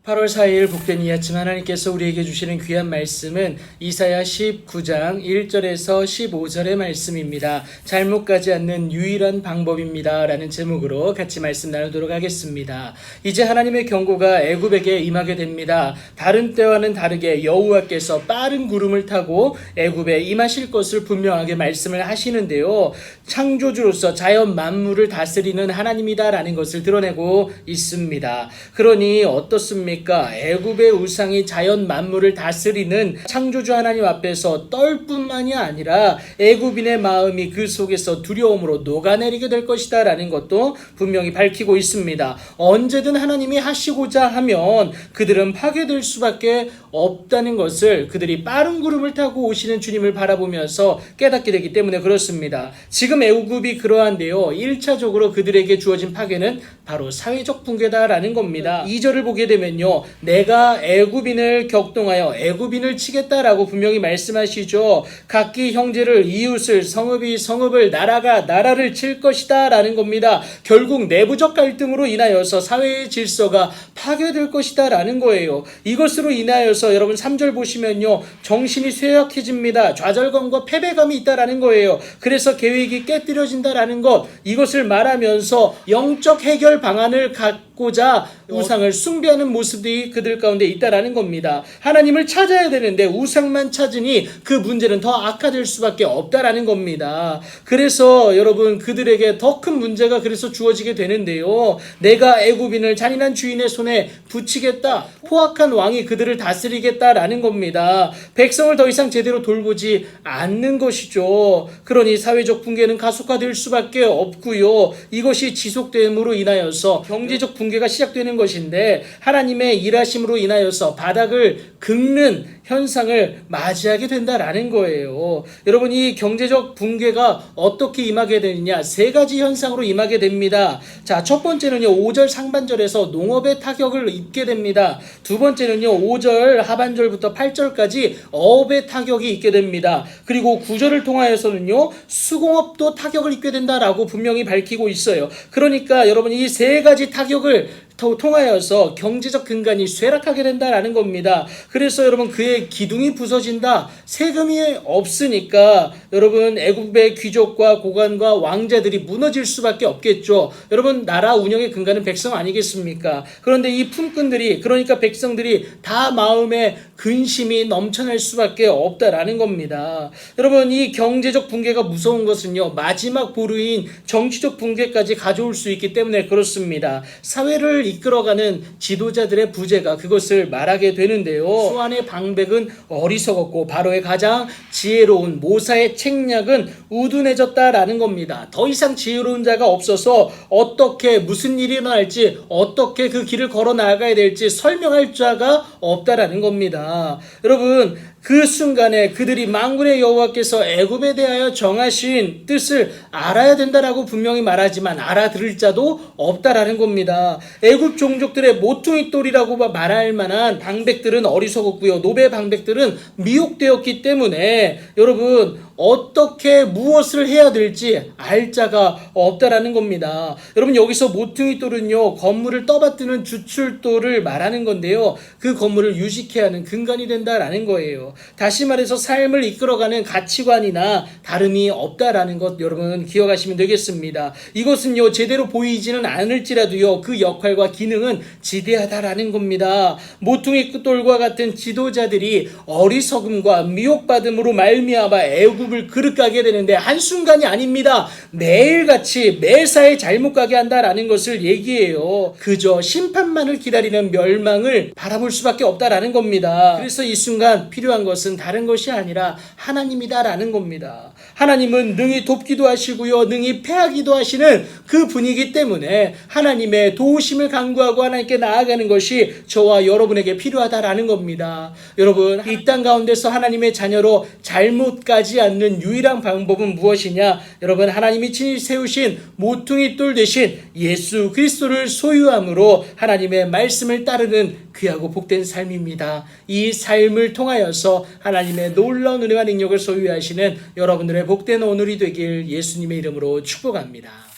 8월 4일 복된 이 아침 하나님께서 우리에게 주시는 귀한 말씀은 이사야 19장 1절에서 15절의 말씀입니다. 잘못 가지 않는 유일한 방법입니다 라는 제목으로 같이 말씀 나누도록 하겠습니다. 이제 하나님의 경고가 애굽에게 임하게 됩니다. 다른 때와는 다르게 여호와께서 빠른 구름을 타고 애굽에 임하실 것을 분명하게 말씀을 하시는데요. 창조주로서 자연 만물을 다스리는 하나님이다 라는 것을 드러내고 있습니다. 그러니 어떻습니까? 애굽의 우상이 자연 만물을 다스리는 창조주 하나님 앞에서 떨 뿐만이 아니라 애굽인의 마음이 그 속에서 두려움으로 녹아내리게 될 것이다 라는 것도 분명히 밝히고 있습니다. 언제든 하나님이 하시고자 하면 그들은 파괴될 수밖에 없다는 것을 그들이 빠른 구름을 타고 오시는 주님을 바라보면서 깨닫게 되기 때문에 그렇습니다. 지금 애굽이 그러한데요. 1차적으로 그들에게 주어진 파괴는 바로 사회적 붕괴다라는 겁니다. 2절을 보게 되면요. 내가 애굽인을 격동하여 애굽인을 치겠다라고 분명히 말씀하시죠. 각기 형제를 이웃을 성읍이 성읍을 나라가 나라를 칠 것이다 라는 겁니다. 결국 내부적 갈등으로 인하여서 사회의 질서가 파괴될 것이다 라는 거예요. 이것으로 인하여서 여러분 3절 보시면요. 정신이 쇠약해집니다. 좌절감과 패배감이 있다라는 거예요. 그래서 계획이 깨뜨려진다라는 것, 이것을 말하면서 영적 해결 방안을 갖고자 우상을 숭배하는 모습들이 그들 가운데 있다라는 겁니다. 하나님을 찾아야 되는데 우상만 찾으니 그 문제는 더 악화될 수밖에 없다라는 겁니다. 그래서 여러분 그들에게 더 큰 문제가 그래서 주어지게 되는데요. 내가 애굽인을 잔인한 주인의 손에 붙이겠다. 포악한 왕이 그들을 다스리겠다라는 겁니다. 백성을 더 이상 제대로 돌보지 않는 것이죠. 그러니 사회적 붕괴는 가속화될 수밖에 없고요. 이것이 지속됨으로 인하여서 경제적 붕괴가 시작되는 것인데 하나님의 일하심으로 인하여서 바닥을 긁는 현상을 맞이하게 된다라는 거예요. 여러분 이 경제적 붕괴가 어떻게 임하게 되느냐, 세 가지 현상으로 임하게 됩니다. 자, 첫 번째는요 5절 상반절에서 농업의 타격을 입게 됩니다. 두 번째는요 5절 하반절부터 8절까지 어업의 타격이 있게 됩니다. 그리고 9절을 통하여서는요 수공업도 타격을 입게 된다라고 분명히 밝히고 있어요. 그러니까 여러분 이 세 가지 타격을 통하여서 경제적 근간이 쇠락하게 된다라는 겁니다. 그래서 여러분 그의 기둥이 부서진다. 세금이 없으니까 여러분 애굽의 귀족과 고관과 왕자들이 무너질 수밖에 없겠죠. 여러분 나라 운영의 근간은 백성 아니겠습니까? 그런데 이 품꾼들이, 그러니까 백성들이 다 마음에 근심이 넘쳐날 수밖에 없다라는 겁니다. 여러분 이 경제적 붕괴가 무서운 것은요 마지막 보루인 정치적 붕괴까지 가져올 수 있기 때문에 그렇습니다. 사회를 이끌어가는 지도자들의 부재가 그것을 말하게 되는데요. 수완의 방백은 어리석었고 바로의 가장 지혜로운 모사의 책략은 우둔해졌다라는 겁니다. 더 이상 지혜로운 자가 없어서 어떻게 무슨 일이 일어날지, 어떻게 그 길을 걸어 나가야 될지 설명할 자가 없다라는 겁니다. 여러분 그 순간에 그들이 만군의 여호와께서 애굽에 대하여 정하신 뜻을 알아야 된다라고 분명히 말하지만 알아들을 자도 없다라는 겁니다. 애굽 종족들의 모퉁이 똘이라고 말할 만한 방백들은 어리석었고요. 노베 방백들은 미혹되었기 때문에 여러분 어떻게 무엇을 해야 될지 알 자가 없다라는 겁니다. 여러분 여기서 모퉁이 똘은요 건물을 떠받드는 주출돌을 말하는 건데요. 그 건물을 유지케 하는 근간이 된다라는 거예요. 다시 말해서 삶을 이끌어가는 가치관이나 다름이 없다라는 것 여러분 기억하시면 되겠습니다. 이것은요 제대로 보이지는 않을지라도요 그 역할과 기능은 지대하다라는 겁니다. 모퉁이 똘과 같은 지도자들이 어리석음과 미혹받음으로 말미암아 애굽을 그릇가게 되는데 한순간이 아닙니다. 매일같이 매사에 잘못 가게 한다라는 것을 얘기해요. 그저 심판만을 기다리는 멸망을 바라볼 수밖에 없다라는 겁니다. 그래서 이 순간 필요한 것은 다른 것이 아니라 하나님이다라는 겁니다. 하나님은 능히 돕기도 하시고요 능히 패하기도 하시는 그 분이기 때문에 하나님의 도우심을 간구하고 하나님께 나아가는 것이 저와 여러분에게 필요하다라는 겁니다. 여러분 이 땅 가운데서 하나님의 자녀로 잘못 가지 않는 유일한 방법은 무엇이냐? 여러분 하나님이 친히 세우신 모퉁이 똘 대신 예수 그리스도를 소유함으로 하나님의 말씀을 따르는 귀하고 복된 삶입니다. 이 삶을 통하여서 하나님의 놀라운 은혜와 능력을 소유하시는 여러분들의 복된 오늘이 되길 예수님의 이름으로 축복합니다.